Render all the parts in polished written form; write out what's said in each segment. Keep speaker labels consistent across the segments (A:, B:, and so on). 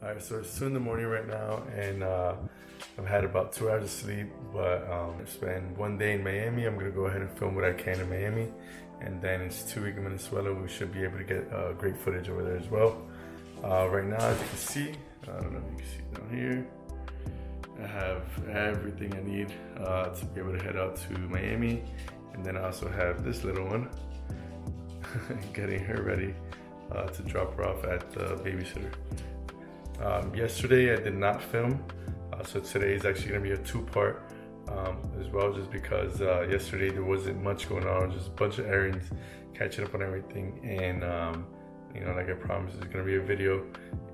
A: Alright, so it's 2 in the morning right now, and I've had about 2 hours of sleep, but it's been one day in Miami. I'm gonna go ahead and film what I can in Miami, and then it's 2 weeks in Venezuela. We should be able to get great footage over there as well. Right now, as you can see, I don't know if you can see down here, I have everything I need to be able to head out to Miami, and then I also have this little one getting her ready to drop her off at the babysitter. Yesterday I did not film, so today is actually going to be a 2-part as well, just because yesterday there wasn't much going on, just a bunch of errands, catching up on everything, and you know, like I promised, there's going to be a video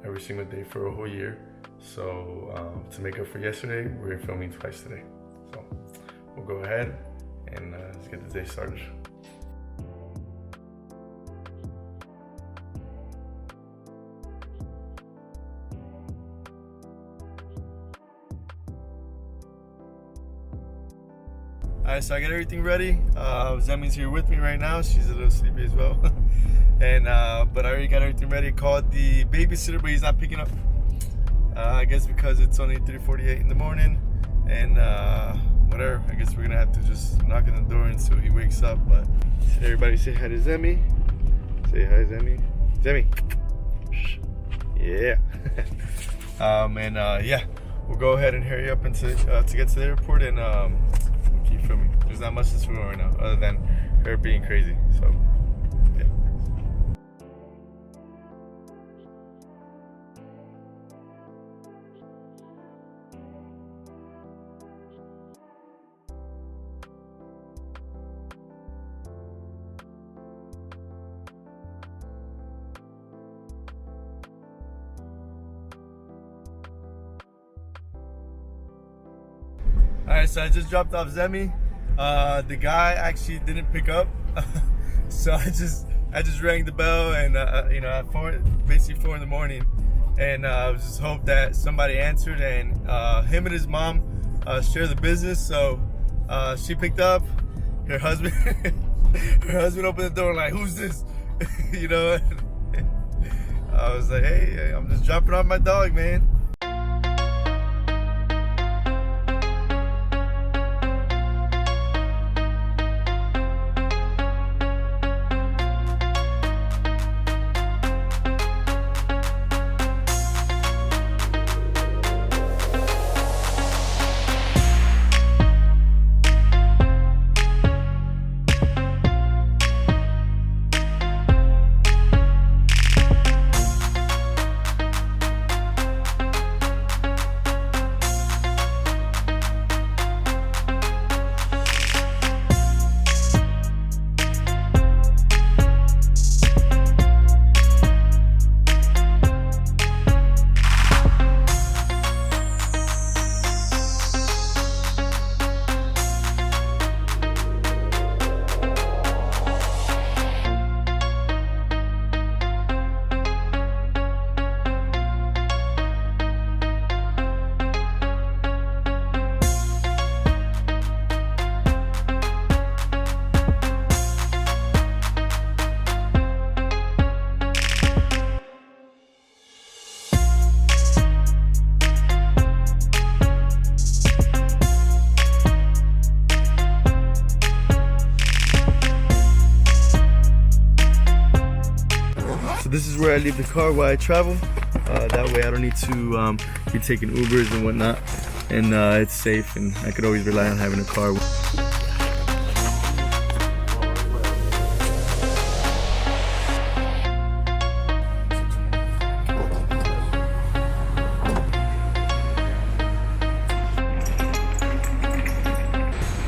A: every single day for a whole year. So to make up for yesterday, we're filming twice today. So we'll go ahead and let's get the day started. Alright, so I got everything ready. Zemi's here with me right now. She's a little sleepy as well. And but I already got everything ready. Called the babysitter, but he's not picking up. I guess because it's only 3:48 in the morning, and whatever. I guess we're gonna have to just knock on the door until he wakes up. But everybody say hi to Zemi. Say hi, Zemi. Zemi. Yeah. Yeah, we'll go ahead and hurry up into to get to the airport, and keep filming. There's not much to film right now other than her being crazy. So yeah. Alright, so I just dropped off Zemi. The guy actually didn't pick up, so I just rang the bell, and you know, at basically 4 in the morning, and I was just hope that somebody answered, and him and his mom share the business, so she picked up. Her husband opened the door like, "Who's this?" You know. I was like, "Hey, I'm just dropping off my dog, man." This is where I leave the car while I travel. That way I don't need to be taking Ubers and whatnot, and it's safe, and I could always rely on having a car.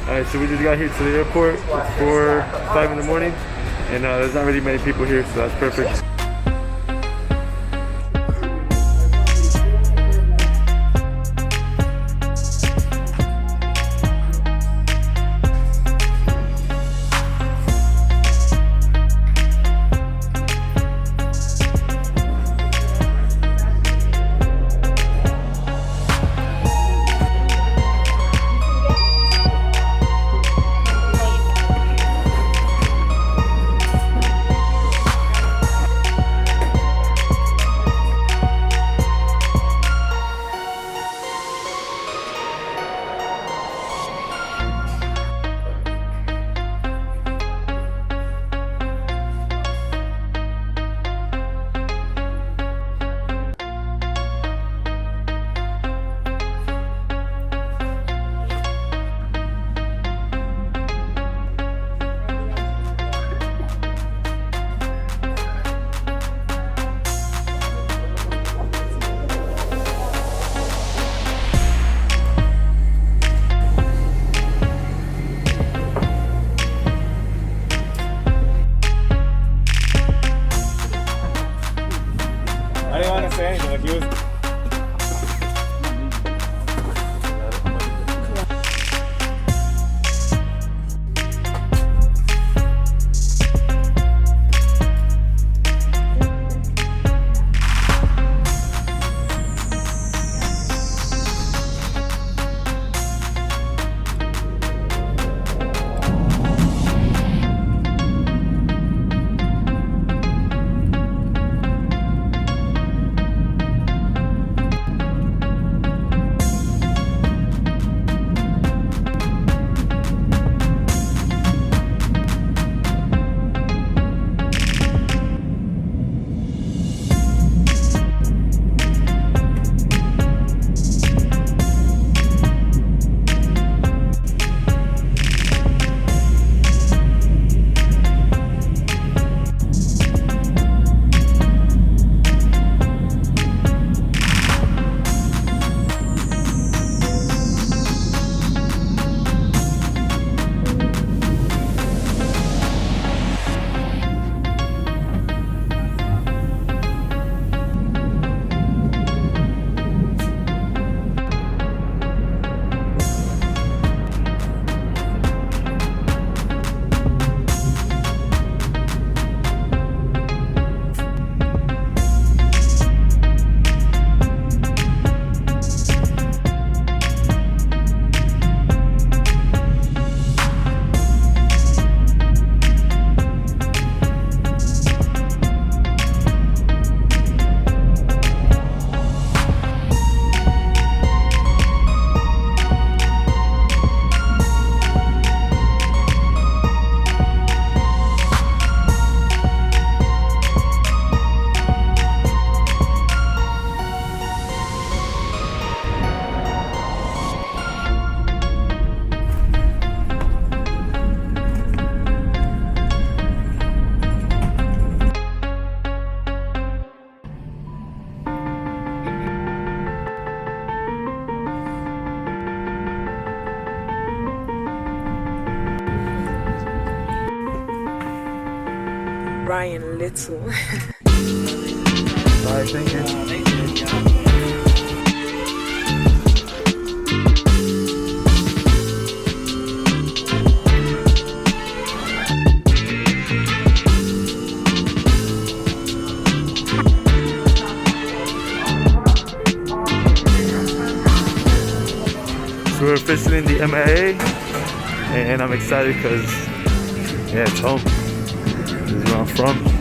A: Alright, so we just got here to the airport. It's 5 in the morning, and there's not really many people here, so that's perfect.
B: Ryan Little.
A: Alright, thank you. So we're officially in the MIA, and I'm excited because, yeah, it's home. This is where I'm from.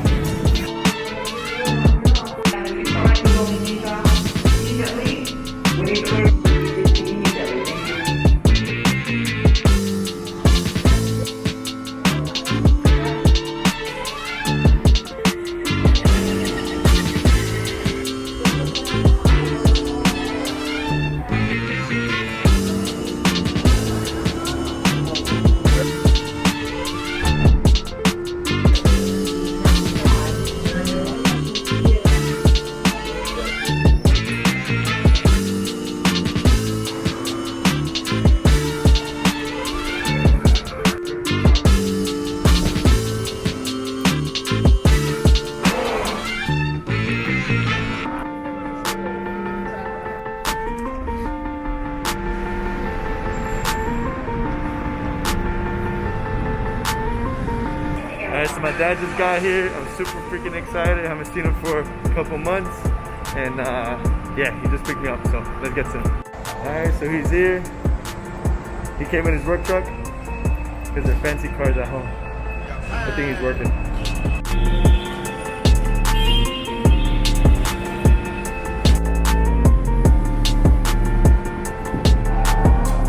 A: Alright, so my dad just got here. I'm super freaking excited. I haven't seen him for a couple months. And yeah, he just picked me up, so let's get to him. Alright, so he's here. He came in his work truck because they're fancy cars at home. I think he's working.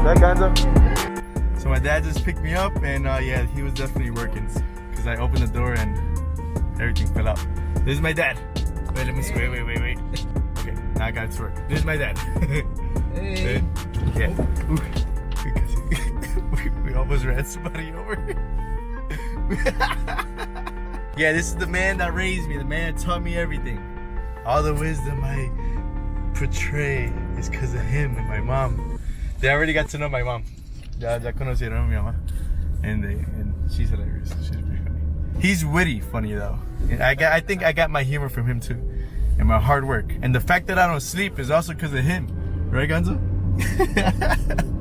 A: That Gonzo? So my dad just picked me up, and yeah, he was definitely working. I opened the door and everything fell out. This is my dad. Wait, let me see. Wait. Okay, now I got it to work. This is my dad. Hey. Yeah. We almost ran somebody over. Yeah, this is the man that raised me, the man that taught me everything. All the wisdom I portray is because of him and my mom. They already got to know my mom. Ya conocieron a mi mamá. And she's hilarious. She's pretty funny. He's witty funny though. I think I got my humor from him too. and my hard work. And the fact that I don't sleep is also because of him. Right, Gonzo?
C: I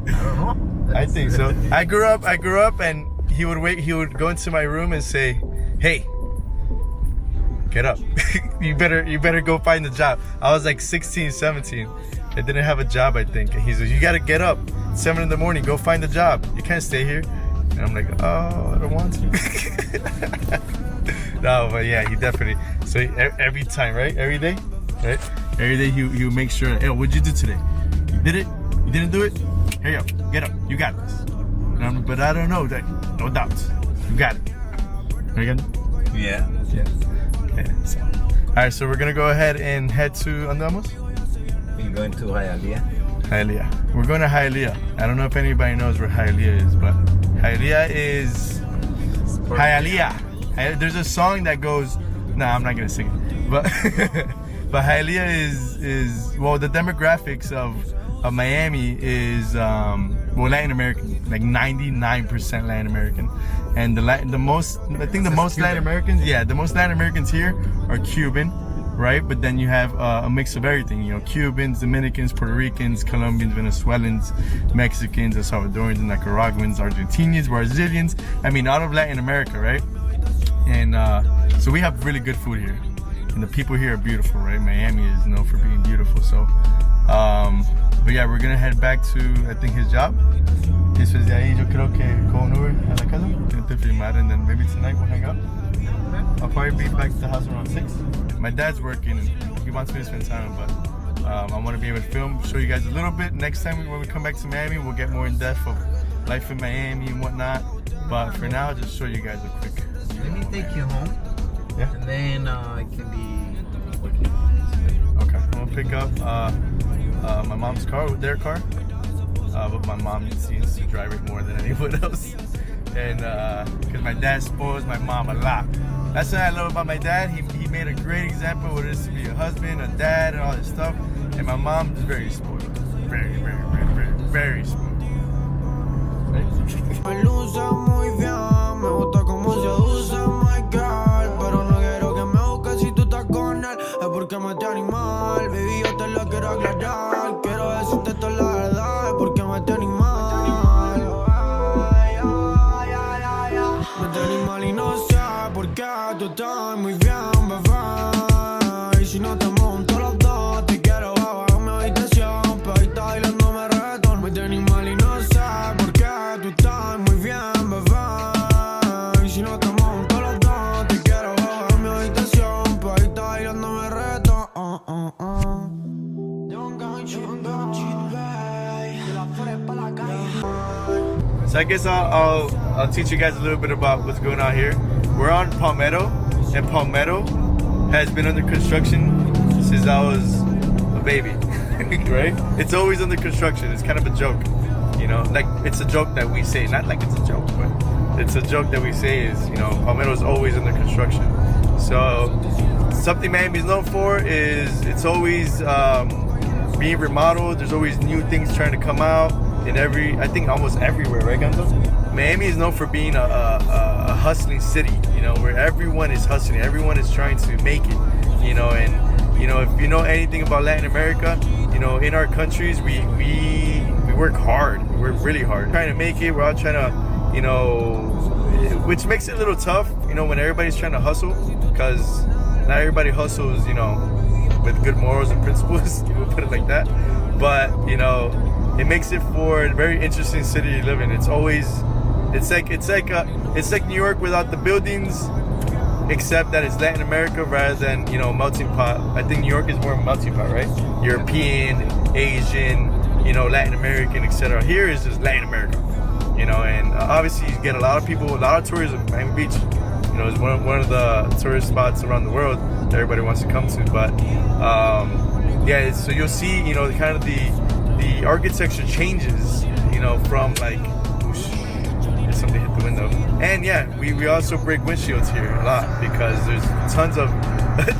C: don't know.
A: I think so. I grew up and he would go into my room and say, "Hey, get up. you better go find a job." I was like 16, 17. I didn't have a job, I think. And he says, "You gotta get up 7 in the morning, go find a job. You can't stay here." And I'm like, "Oh, I don't want to." No, but yeah, he definitely. So every time, right? Every day, right? Every day he would make sure, "Hey, what'd you do today? You did it? You didn't do it? Here you go. Get up. You got this." And I'm like, "But I don't know. Like, no doubts. You got it." Right, again?
C: Yeah.
A: Yeah. Okay. So, all right. So we're gonna go ahead and head to Andamos.
C: We're going to Hialeah.
A: Hialeah. We're going to Hialeah. I don't know if anybody knows where Hialeah is, but Hialeah is Hialeah. There's a song that goes. Nah, I'm not gonna sing it. But but Hialeah is well, the demographics of Miami is well, Latin American, like 99% Latin American, and the most Latin Americans, the most Latin Americans here are Cuban, right? But then you have a mix of everything, you know, Cubans, Dominicans, Puerto Ricans, Colombians, Venezuelans, Mexicans, El Salvadorans, Nicaraguans, Argentinians, Brazilians. I mean, out of Latin America, right? And so we have really good food here, and the people here are beautiful, right? Miami is known for being beautiful, so. But yeah, we're gonna head back to, I think, his job. Después de ahí, yo creo que con Uber a la casa, to filmar, and then maybe tonight we'll hang out. I'll probably be back to the house around 6. My dad's working, and he wants me to spend time, but I want to be able to film, show you guys a little bit. Next time when we come back to Miami, we'll get more in depth of life in Miami and whatnot. But for now, I'll just show you guys a quick.
C: Let me take you home.
A: Yeah.
C: And then I can be working.
A: Okay. I'm gonna pick up my mom's car, their car. But my mom seems to drive it more than anyone else. And because my dad spoils my mom a lot. That's what I love about my dad. He made a great example of what it is to be a husband, a dad, and all this stuff. And my mom is very spoiled. Very, very, very, very, very spoiled.
D: Me luce muy bien, me gusta como se usa, my girl. Pero no quiero que me busques si tú estás con él. Es porque me te animal, baby, yo te lo quiero aclarar. Quiero decirte toda la verdad, es porque me te animal. Me te animal y no sé por qué tú estás muy bien, bebé. Y si no te monto los dos, te quiero bajar mi habitación. Pedita bailando me reggaetón. Me te animal y no sé por qué tú estás muy bien, bebé. Y si no te monto los dos, te quiero bajar mi habitación. Pedita bailando me reggaetón.
A: So I guess I'll teach you guys a little bit about what's going on here. We're on Palmetto, and Palmetto has been under construction since I was a baby, right? It's always under construction. It's kind of a joke, you know, like it's a joke that we say, not like it's a joke, but it's a joke that we say is, you know, Palmetto is always under construction. So something Miami is known for is it's always being remodeled. There's always new things trying to come out in I think almost everywhere, right, Gonzo? Miami is known for being a hustling city, you know, where everyone is hustling, everyone is trying to make it, you know, and you know, if you know anything about Latin America, you know, in our countries we work hard, we work really hard, trying to make it. We're all trying to, you know, which makes it a little tough, you know, when everybody's trying to hustle, because not everybody hustles, you know, with good morals and principles, we'll put it like that. But you know, it makes it for a very interesting city to live in. It's like New York without the buildings, except that it's Latin America rather than, you know, melting pot. I think New York is more of a melting pot, right? European, Asian, you know, Latin American, etc. Here is just Latin America, you know, and obviously you get a lot of people, a lot of tourism. Miami Beach, you know, is one of the tourist spots around the world that everybody wants to come to. But yeah, so you'll see, you know, kind of the architecture changes, you know, from like, whoosh, something hit the window. And yeah, we also break windshields here a lot because there's tons of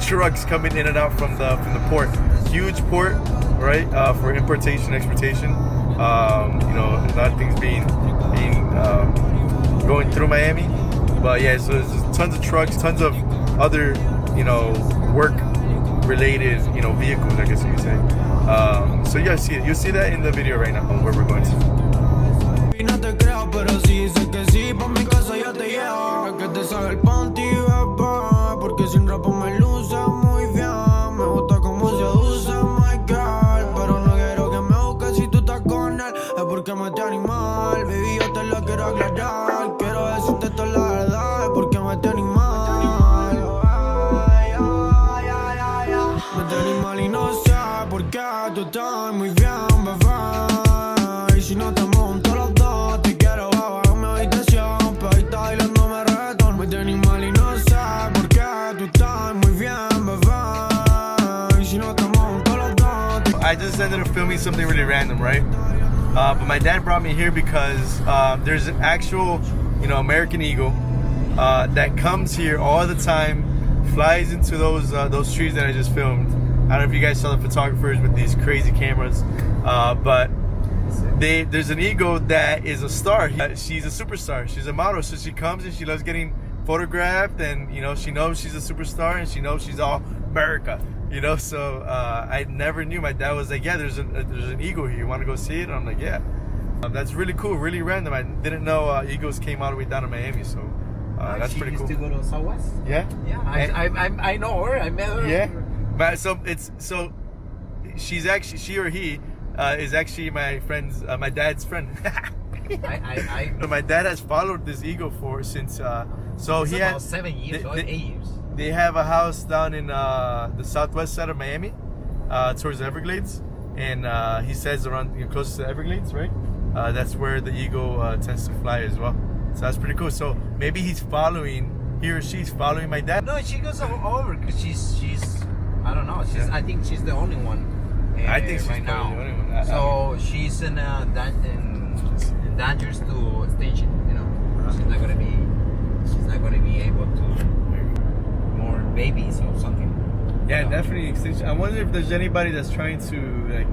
A: trucks coming in and out from the port. Huge port, right? For importation, exportation. You know, a lot of things being going through Miami. But yeah, so there's tons of trucks, tons of other, you know, work related, you know, vehicles, I guess you could say. So yeah, you'll see that in the video right now where we're going to.
D: Y no te creo, pero sí sé que sí, pa' mi casa ya te llevo. Que te salga el panty, bebé, porque sin ropa me luce muy bien. Me gusta cómo seduce, my girl, pero no quiero que me busques si tú estás con él. Es porque me te animal, baby, yo te lo quiero aclarar. Quiero decirte toda la verdad, es porque me te animal. Me te animal y no sé por qué tú estás muy bien, bebé. Y si no te monto los dos, te quiero bajar a mi habitación. Pedita bailándome reggaetón. Me te animal y no sé por qué tú estás muy bien, bebé. Y si no te monto los dos.
A: I just ended up filming something really random, right? But my dad brought me here because there's an actual, you know, American eagle that comes here all the time, flies into those trees that I just filmed. I don't know if you guys saw the photographers with these crazy cameras, but there's an eagle that is a star. She's a superstar. She's a model, so she comes and she loves getting photographed, and you know, she knows she's a superstar and she knows she's all America. You know, so I never knew. My dad was like, yeah, there's an eagle here. You want to go see it? And I'm like, yeah. That's really cool, really random. I didn't know eagles came all the way down to Miami, so that's pretty cool.
C: She used to go to Southwest.
A: Yeah?
C: Yeah, I know her. I met her.
A: Yeah. But so she's actually, she or he is actually my friend's, my dad's friend.
C: I
A: So my dad has followed this eagle since so he
C: about
A: has
C: 7 years or 8 years.
A: They have a house down in the southwest side of Miami, towards the Everglades, and he says around, you know, close to the Everglades, right? That's where the eagle tends to fly as well. So that's pretty cool. So maybe he or she's following my dad.
C: No, she goes over because she's I don't know. I think she's the only one.
A: I think she's
C: right
A: probably
C: now.
A: the only one.
C: So she's in dangerous to extinction. You know, she's not gonna be able to more babies or something.
A: Yeah, definitely extinction. I wonder if there's anybody that's trying to like.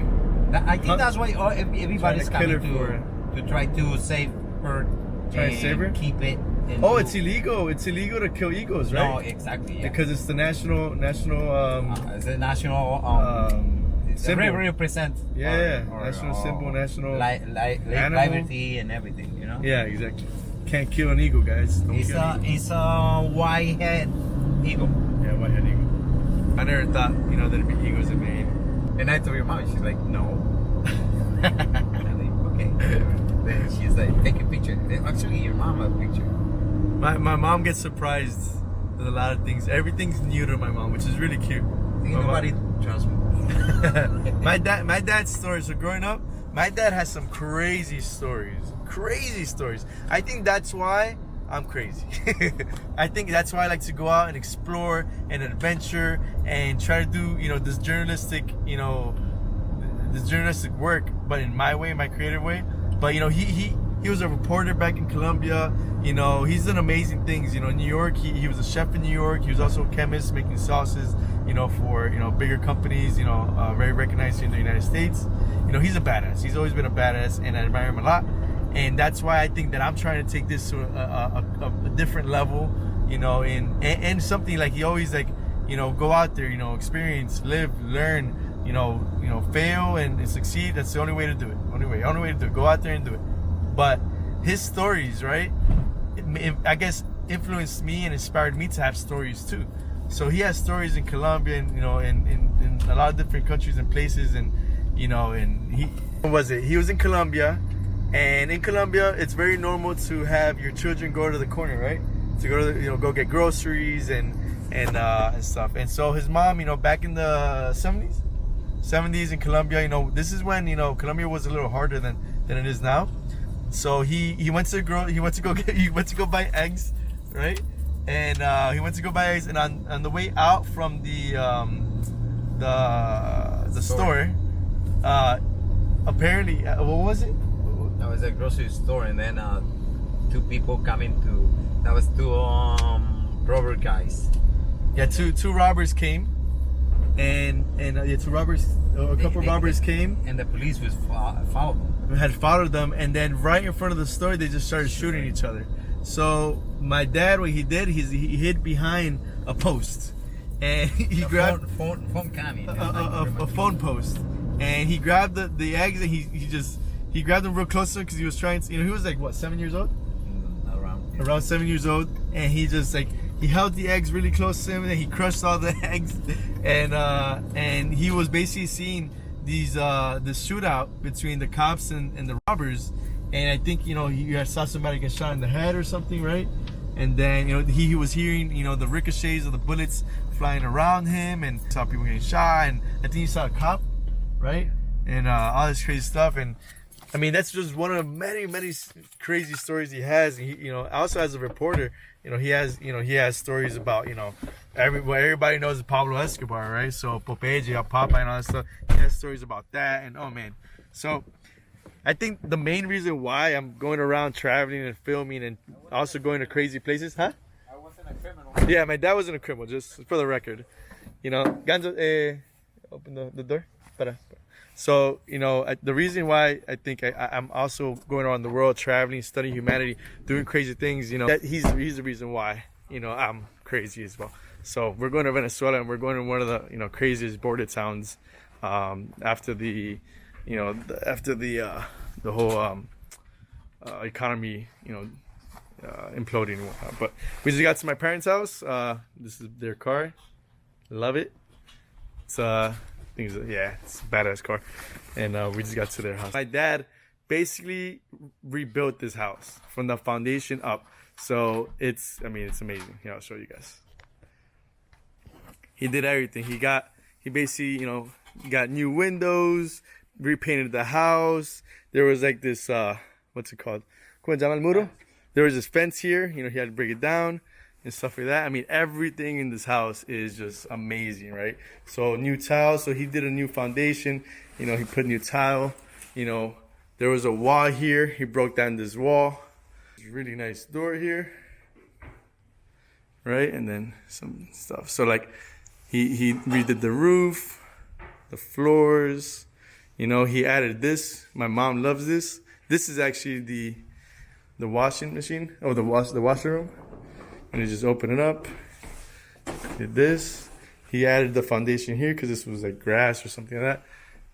C: I think that's why everybody's
A: Trying to
C: coming
A: kill her
C: to try to save her.
A: Try to save her?
C: Keep it. And
A: Oh, it's illegal. It's illegal to kill eagles, right?
C: No, exactly. Yeah.
A: Because it's the national.
C: It's the national
A: symbol.
C: represent.
A: Yeah, national symbol, national animal.
C: Liberty and everything. You know.
A: Yeah, exactly. Can't kill an eagle, guys. Don't kill an eagle.
C: It's a white-head eagle.
A: Yeah, white-headed eagle. I never thought, you know, there'd be eagles in Maine.
C: And I told your mom, she's like, no. I'm like, okay. Then she's like, take a picture. Actually, your mom a picture.
A: My mom gets surprised with a lot of things. Everything's new to my mom, which is really cute.
C: Ain't nobody trusts me.
A: my dad's stories. So growing up, my dad has some crazy stories. Crazy stories. I think that's why I'm crazy. I think that's why I like to go out and explore and adventure and try to do, you know, this journalistic work, but in my way, my creative way. But you know, he was a reporter back in Colombia. You know, he's done amazing things. You know, in New York, he was a chef in New York. He was also a chemist making sauces, you know, for, you know, bigger companies, you know, very recognized in the United States. You know, he's a badass. He's always been a badass, and I admire him a lot. And that's why I think that I'm trying to take this to a different level, you know, and something like he always like, you know, go out there, you know, experience, live, learn, you know, fail and succeed. That's the only way to do it. Only way to do it. Go out there and do it. But his stories, right? I guess influenced me and inspired me to have stories too. So he has stories in Colombia and, you know, in a lot of different countries and places, and you know, and he was in Colombia, and in Colombia it's very normal to have your children go to the corner, right? To go to go get groceries and stuff. And so his mom, you know, back in the 70s in Colombia, you know, this is when, you know, Colombia was a little harder than it is now. So he went to go buy eggs, right? And he went to go buy eggs, and on the way out from the store, apparently, what was it?
C: That was a grocery store, and then two people coming to. That was two robber guys.
A: Yeah, two robbers came, and two robbers, a couple robbers came,
C: and the police was followed them.
A: Had followed them, and then right in front of the store, they just started shooting each other. So my dad, what he did, he hid behind a post,
E: and he grabbed
C: phone cam.
E: a phone post, and he grabbed the eggs, and he grabbed them real close to him because he was trying to, he was like what, 7 years old? Around 7 years old, and he just like he held the eggs really close to him, and he crushed all the eggs, and he was basically seeing these this shootout between the cops and the robbers, and I think he saw somebody get shot in the head or something, right? And then he was hearing the ricochets of the bullets flying around him, and saw people getting shot, and I think he saw a cop, right? And all this crazy stuff. And I mean, that's just one of many crazy stories he has. And he, also as a reporter, he has stories about everybody knows is Pablo Escobar, right? So Popeye, Popeye, and all that stuff. He has stories about that, and oh man. So I think the main reason why I'm going around traveling and filming and also going to crazy places, huh?
C: I wasn't a criminal.
E: Yeah, my dad wasn't a criminal, just for the record. Ganzo, open the door. So, the reason why I think I'm also going around the world, traveling, studying humanity, doing crazy things, that he's the reason why, I'm crazy as well. So we're going to Venezuela, and we're going to one of the, craziest border towns after the whole economy, imploding and whatnot. But we just got to my parents' house. This is their car. Love it. It's it's a badass car. And we just got to their house. My dad basically rebuilt this house from the foundation up. So it's amazing. I'll show you guys. He did everything. He basically, got new windows, repainted the house. There was like this, what's it called? There was this fence here. He had to break it down and stuff like that. I mean, everything in this house is just amazing, right? So new tile. So he did a new foundation. He put new tile. There was a wall here. He broke down this wall. Really nice door here, right? And then some stuff. So like, he redid the roof, the floors. He added this. My mom loves this. This is actually the washing machine. Oh, the washroom. And you just open it up. Did this. He added the foundation here because this was like grass or something like that.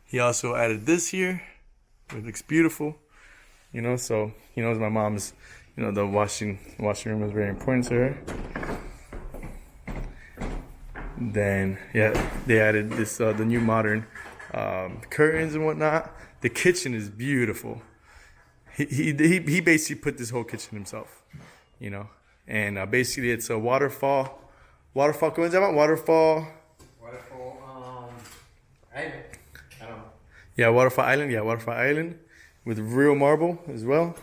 E: He also added this here. It looks beautiful. So he knows my mom's, the washing room is very important to her. Then they added this the new modern curtains and whatnot. The kitchen is beautiful. He basically put this whole kitchen himself, and basically it's a waterfall. ¿Cómo se llama? Waterfall
C: Island. I don't know.
E: Yeah, waterfall island. Yeah, waterfall island with real marble as well.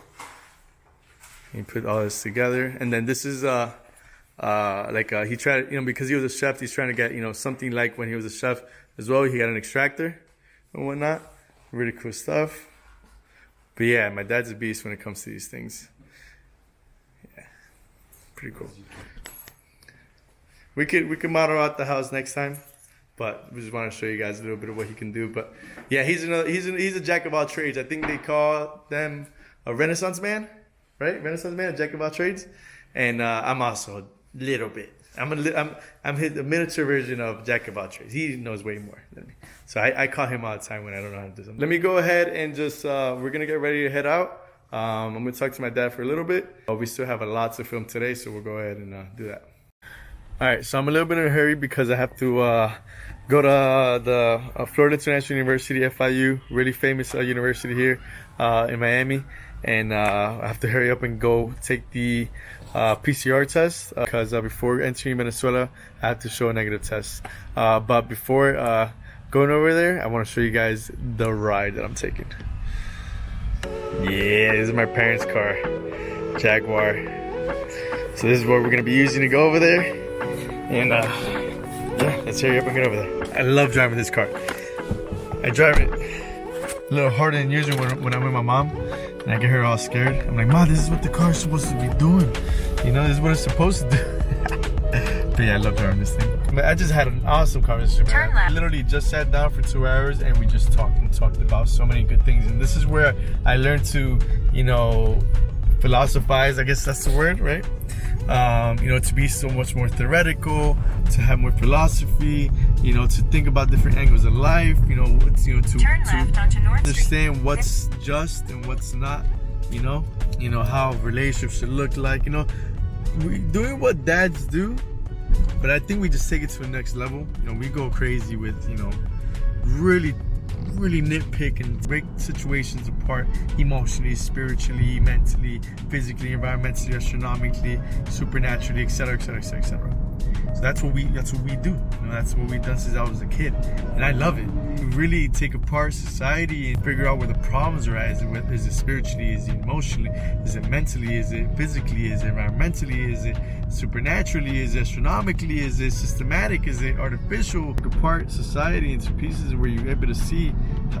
E: He put all this together, and then this is he tried, because he was a chef, he's trying to get, something like when he was a chef as well. He got an extractor and whatnot. Really cool stuff. But yeah, my dad's a beast when it comes to these things. Yeah, pretty cool. We could model out the house next time, but we just want to show you guys a little bit of what he can do. But yeah, he's a jack of all trades. I think they call them a Renaissance man, right? Renaissance man, a jack of all trades. And I'm also a little bit. I'm the miniature version of jack of all trades. He knows way more than me. So I call him all the time when I don't know how to do something. Let me go ahead and just, we're going to get ready to head out. I'm going to talk to my dad for a little bit. We still have a lot to film today, so we'll go ahead and do that. All right, so I'm a little bit in a hurry because I have to go to the Florida International University, FIU, really famous university here in Miami. And I have to hurry up and go take the PCR test because before entering Venezuela, I have to show a negative test. But before going over there, I want to show you guys the ride that I'm taking. Yeah, this is my parents' car, Jaguar. So this is what we're going to be using to go over there. And yeah, let's hurry up and get over there. I love driving this car. I drive it a little harder than usual when I'm with my mom. And I get her all scared. I'm like, Mom, this is what the car's supposed to be doing. This is what it's supposed to do. But yeah, I love driving this thing. I just had an awesome conversation. Turn left. I literally just sat down for 2 hours and we just talked about so many good things. And this is where I learned to, philosophize, I guess that's the word, right? You know, to be so much more theoretical, to have more philosophy, you know, to think about different angles of life, you know, to understand what's just and what's not, you know, how relationships should look like, you know, we doing what dads do, but I think we just take it to the next level. You know, we go crazy with, you know, really nitpick and break situations apart emotionally, spiritually, mentally, physically, environmentally, astronomically, supernaturally, etc., etc., etc., etc. So that's what we do. You know, that's what we've done since I was a kid, and I love it. We really take apart society and figure out where the problems are at. Is it spiritually? Is it emotionally? Is it mentally? Is it physically? Is it environmentally? Is it supernaturally? Is it astronomically? Is it systematic? Is it artificial? Take apart society into pieces where you're able to see,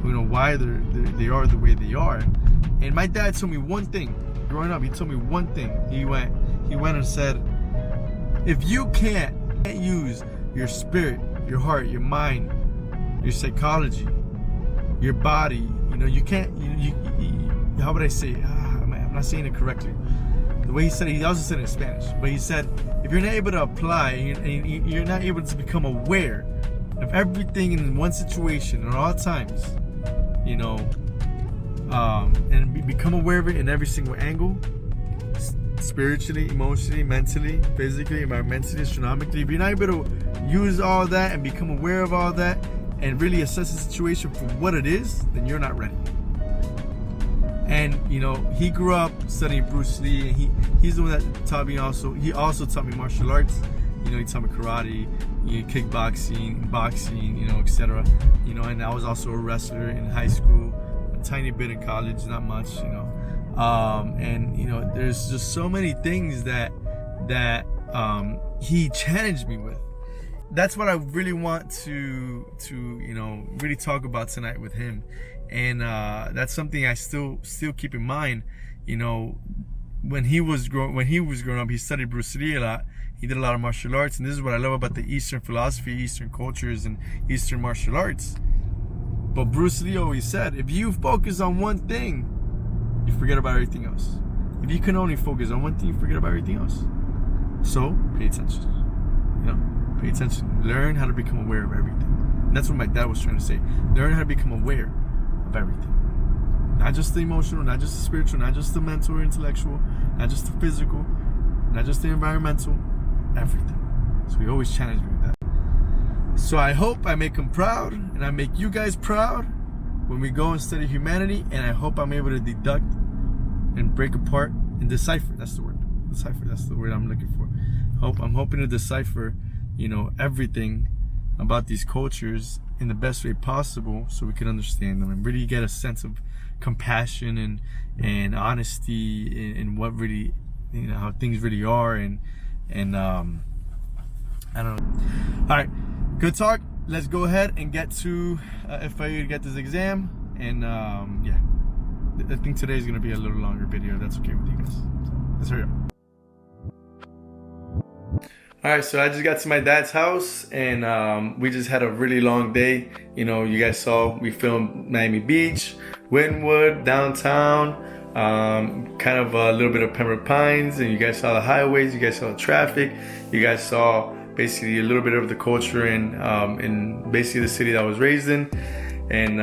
E: you know, why they are the way they are. And my dad told me one thing. Growing up, he told me one thing. He went and said, if you can't use your spirit, your heart, your mind, your psychology, your body, you know, you can't, how would I say it? I'm not saying it correctly. The way he said it, he also said it in Spanish, but he said, if you're not able to apply, and you're not able to become aware of everything in one situation at all times, you know, and become aware of it in every single angle, spiritually, emotionally, mentally, physically, environmentally, astronomically. If you're not able to use all that and become aware of all that and really assess the situation for what it is, then you're not ready. And you know, he grew up studying Bruce Lee, and he's the one that taught me also. He also taught me martial arts. You know, he taught me karate, you know, kickboxing, boxing, you know, etc. You know, and I was also a wrestler in high school, a tiny bit in college, not much, you know. And you know, there's just so many things that he challenged me with. That's what I really want to you know, really talk about tonight with him. And that's something I still keep in mind. You know, when he was growing up, he studied Bruce Lee a lot. He did a lot of martial arts, and this is what I love about the Eastern philosophy, Eastern cultures, and Eastern martial arts. But Bruce Lee always said, if you focus on one thing, you forget about everything else. If you can only focus on one thing, you forget about everything else. So pay attention. You know, pay attention. Learn how to become aware of everything. And that's what my dad was trying to say. Learn how to become aware of everything. Not just the emotional, not just the spiritual, not just the mental or intellectual, not just the physical, not just the environmental, everything. So he always challenged me with that. So I hope I make him proud, and I make you guys proud when we go and study humanity, and I hope I'm able to deduct and break apart and decipher. That's the word. Decipher. That's the word I'm looking for. I'm hoping to decipher, you know, everything about these cultures in the best way possible, so we can understand them and really get a sense of compassion and honesty in what really, you know, how things really are, and I don't know. All right, good talk. Let's go ahead and get to FIU to get this exam, and yeah, I think today is gonna be a little longer video. That's okay with you guys. So let's hurry up. All right, so I just got to my dad's house, and we just had a really long day. You know, you guys saw we filmed Miami Beach, Wynwood, downtown, kind of a little bit of Pembroke Pines, and you guys saw the highways, you guys saw the traffic, you guys saw basically a little bit of the culture in basically the city that I was raised in. And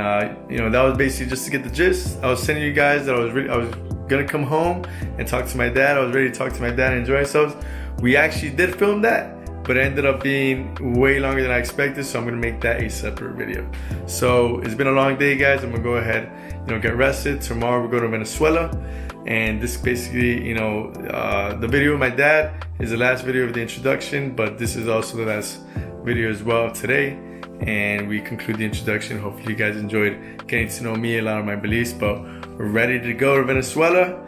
E: you know, that was basically just to get the gist. I was telling you guys that I was gonna come home and talk to my dad. I was ready to talk to my dad and enjoy ourselves. We actually did film that, but it ended up being way longer than I expected, so I'm gonna make that a separate video. So it's been a long day, guys. I'm gonna go ahead, you know, get rested. Tomorrow we go to Venezuela, and this basically, you know, the video with my dad is the last video of the introduction, but this is also the last video as well today, and we conclude the introduction. Hopefully you guys enjoyed getting to know me, a lot of my beliefs, but we're ready to go to Venezuela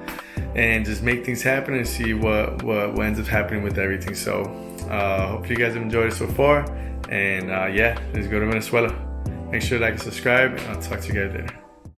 E: and just make things happen and see what ends up happening with everything. So hopefully you guys have enjoyed it so far, and yeah, let's go to Venezuela. Make sure to like and subscribe, and I'll talk to you guys later.